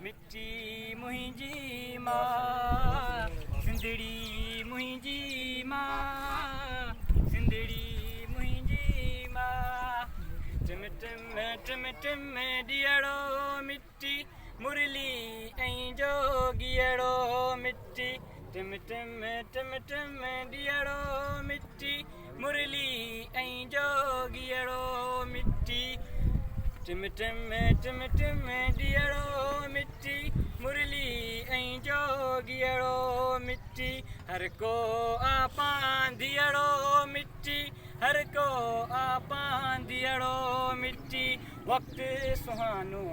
मिट्टी मुंहिंजी मां सिंधड़ी मुंहिंजी मां सिंधड़ी मुंहिंजी मां टिम टिम ॾियड़ो मिट्टी मुरली ऐं जोगियड़ो मिट्टी टिम टिम ॾियड़ो मिट्टी मुरली ऐं जोगियड़ो मिट्टी टिम टिम ॾियड़ो मिट्टी मुरली ऐं जोगियड़ो मिट्टी हर को आपांदियड़ो मिट्टी हर को आपांदियड़ो मिट्टी वक़्तु सुहानो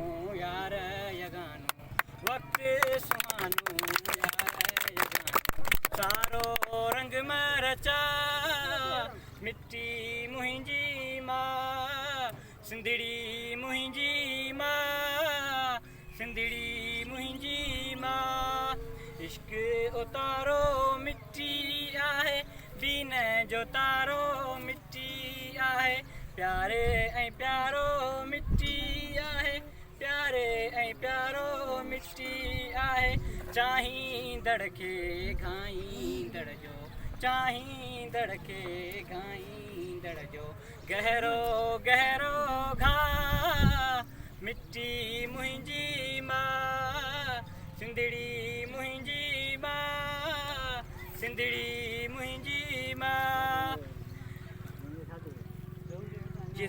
यार यगानो वक़्तु सुहानो यार यगानो सारो रंग मरचा मिट्टी मुंहिंजी मां सिंधड़ी मुंहिंजी मां सिंधड़ी मुंहिंजी मां इश्क उतारो मिट्टी आहे दीन जो तारो मिट्टी आहे प्यारे ऐं प्यारो मिट्टी आहे प्यारे ऐं प्यारो मिट्टी आहे चाहींदड़ खे घाईंदड़ जो चाहींदड़ खे घाईंदड़ जो गहरो गहरो घाह मिट्टी मुंहिंजी मां सिंधड़ी मुंहिंजी मां सिंधड़ी मुंहिंजी मां जी